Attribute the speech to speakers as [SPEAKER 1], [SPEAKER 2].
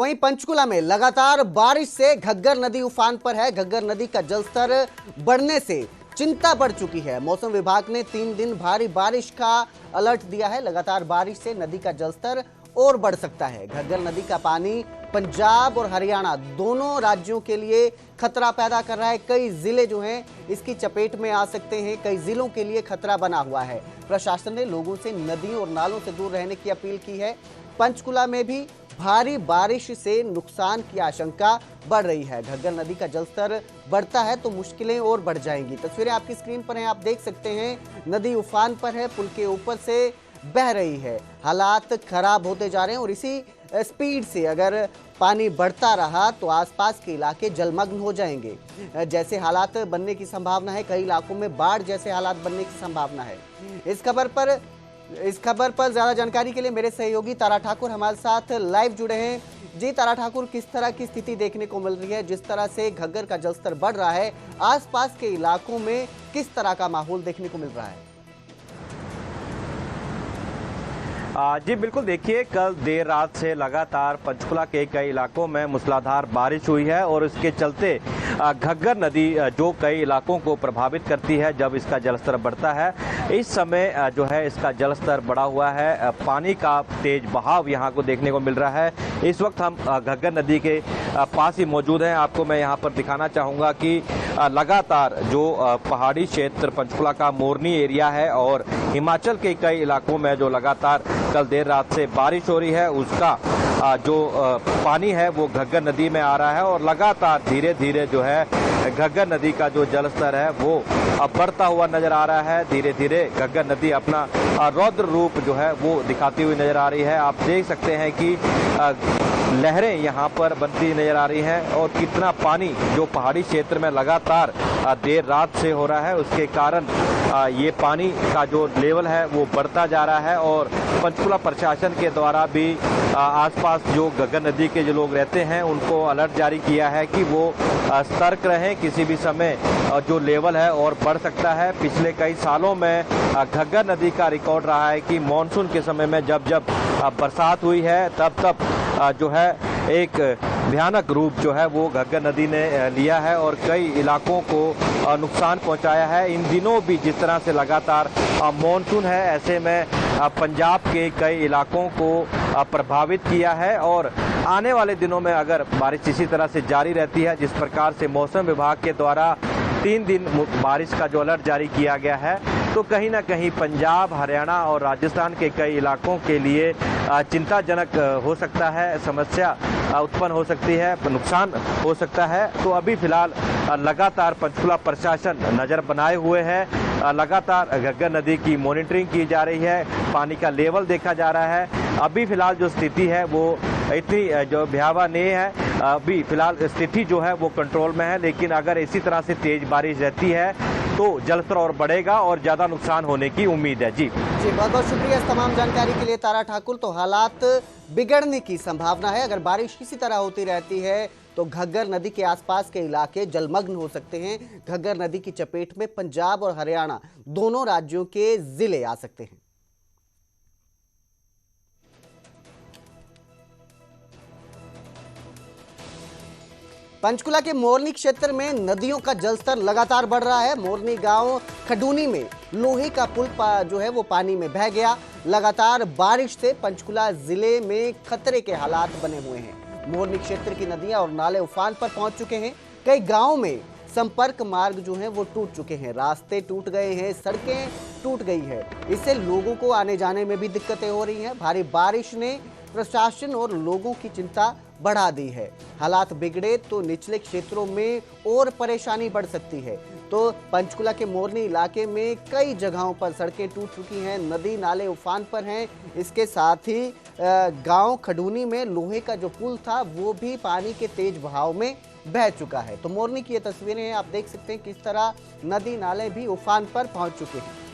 [SPEAKER 1] वहीं पंचकुला में लगातार बारिश से घग्गर नदी उफान पर है। घग्गर नदी का जलस्तर बढ़ने से चिंता बढ़ चुकी है। मौसम विभाग ने 3 दिन भारी बारिश का अलर्ट दिया है। लगातार बारिश से नदी का जलस्तर और बढ़ सकता है। घग्गर नदी का पानी पंजाब और हरियाणा दोनों राज्यों के लिए खतरा पैदा कर रहा है। कई जिले जो हैं इसकी चपेट में आ सकते हैं। कई जिलों के लिए खतरा बना हुआ है। प्रशासन ने लोगों से नदियों और नालों से दूर रहने की अपील की है। पंचकुला में भी भारी बारिश से नुकसान की आशंका बढ़ रही है। घग्गर नदी का जलस्तर बढ़ता है तो मुश्किलें और बढ़ जाएंगी। तस्वीरें आपकी स्क्रीन पर हैं, आप देख सकते हैं। नदी उफान पर है, पुल के ऊपर से बह रही है। हालात खराब होते जा रहे हैं और इसी स्पीड से अगर पानी बढ़ता रहा तो आसपास के इलाके जलमग्न हो जाएंगे। जैसे हालात बनने की संभावना है, कई इलाकों में बाढ़ जैसे हालात बनने की संभावना है। इस खबर पर ज्यादा जानकारी के लिए मेरे सहयोगी तारा ठाकुर हमारे साथ लाइव जुड़े हैं। जी तारा ठाकुर, किस तरह की स्थिति देखने को मिल रही है? जिस तरह से घग्गर का जलस्तर बढ़ रहा है, आसपास के इलाकों में किस तरह का माहौल देखने को मिल रहा है?
[SPEAKER 2] जी बिल्कुल, देखिए कल देर रात से लगातार पंचकुला के कई इलाकों में मूसलाधार बारिश हुई है और इसके चलते घग्गर नदी जो कई इलाकों को प्रभावित करती है, जब इसका जलस्तर बढ़ता है, इस समय जो है इसका जलस्तर बढ़ा हुआ है। पानी का तेज बहाव यहाँ को देखने को मिल रहा है। इस वक्त हम घग्गर नदी के पास ही मौजूद हैं। आपको मैं यहाँ पर दिखाना चाहूँगा कि लगातार जो पहाड़ी क्षेत्र पंचकुला का मोरनी एरिया है और हिमाचल के कई इलाकों में जो लगातार कल देर रात से बारिश हो रही है, उसका जो पानी है वो घग्गर नदी में आ रहा है और लगातार धीरे धीरे जो है घग्गर नदी का जो जलस्तर है वो बढ़ता हुआ नजर आ रहा है। धीरे धीरे घग्गर नदी अपना रौद्र रूप जो है वो दिखाती हुई नजर आ रही है। आप देख सकते हैं कि लहरें यहाँ पर बनती नजर आ रही हैं और कितना पानी जो पहाड़ी क्षेत्र में लगातार देर रात से हो रहा है, उसके कारण ये पानी का जो लेवल है वो बढ़ता जा रहा है। और पंचकुला प्रशासन के द्वारा भी आसपास जो घग्गर नदी के जो लोग रहते हैं उनको अलर्ट जारी किया है कि वो सतर्क रहें। किसी भी समय जो लेवल है और बढ़ सकता है। पिछले कई सालों में घग्गर नदी का रिकॉर्ड रहा है कि मानसून के समय में जब जब बरसात हुई है तब जो है एक भयानक रूप जो है वो घग्गर नदी ने लिया है और कई इलाकों को नुकसान पहुंचाया है। इन दिनों भी जिस तरह से लगातार मानसून है, ऐसे में पंजाब के कई इलाकों को प्रभावित किया है और आने वाले दिनों में अगर बारिश इसी तरह से जारी रहती है, जिस प्रकार से मौसम विभाग के द्वारा 3 दिन बारिश का जो अलर्ट जारी किया गया है, तो कहीं ना कहीं पंजाब, हरियाणा और राजस्थान के कई इलाकों के लिए चिंताजनक हो सकता है। समस्या उत्पन्न हो सकती है, नुकसान हो सकता है। तो अभी फिलहाल लगातार पंचकुला प्रशासन नज़र बनाए हुए है। लगातार घग्गर नदी की मॉनिटरिंग की जा रही है, पानी का लेवल देखा जा रहा है। अभी फिलहाल जो स्थिति है वो इतनी जो भयावह नहीं है। अभी फिलहाल स्थिति जो है वो कंट्रोल में है, लेकिन अगर इसी तरह से तेज बारिश रहती है तो जलस्तर और बढ़ेगा और ज्यादा नुकसान होने की उम्मीद है। जी
[SPEAKER 1] बहुत बहुत शुक्रिया इस तमाम जानकारी के लिए तारा ठाकुर। तो हालात बिगड़ने की संभावना है। अगर बारिश इसी तरह होती रहती है तो घग्गर नदी के आसपास के इलाके जलमग्न हो सकते हैं। घग्गर नदी की चपेट में पंजाब और हरियाणा दोनों राज्यों के जिले आ सकते हैं। पंचकुला के मोरनी क्षेत्र में नदियों का जलस्तर लगातार बढ़ रहा है। मोरनी गांव खडूनी में लोहे का पुल जो है वो पानी में बह गया। लगातार बारिश से पंचकुला जिले में खतरे के हालात बने हुए हैं। मोरनी क्षेत्र की नदियां और नाले उफान पर पहुंच चुके हैं। कई गांव में संपर्क मार्ग जो है वो टूट चुके हैं, रास्ते टूट गए हैं, सड़कें टूट गई है। इससे लोगों को आने जाने में भी दिक्कतें हो रही हैं। भारी बारिश ने प्रशासन और लोगों की चिंता बढ़ा दी है। हालात बिगड़े तो निचले क्षेत्रों में और परेशानी बढ़ सकती है। तो पंचकुला के मोरनी इलाके में कई जगहों पर सड़कें टूट चुकी हैं, नदी नाले उफान पर हैं। इसके साथ ही गांव खडूनी में लोहे का जो पुल था वो भी पानी के तेज बहाव में बह चुका है। तो मोरनी की ये तस्वीरें हैं, आप देख सकते हैं किस तरह नदी नाले भी उफान पर पहुंच चुके हैं।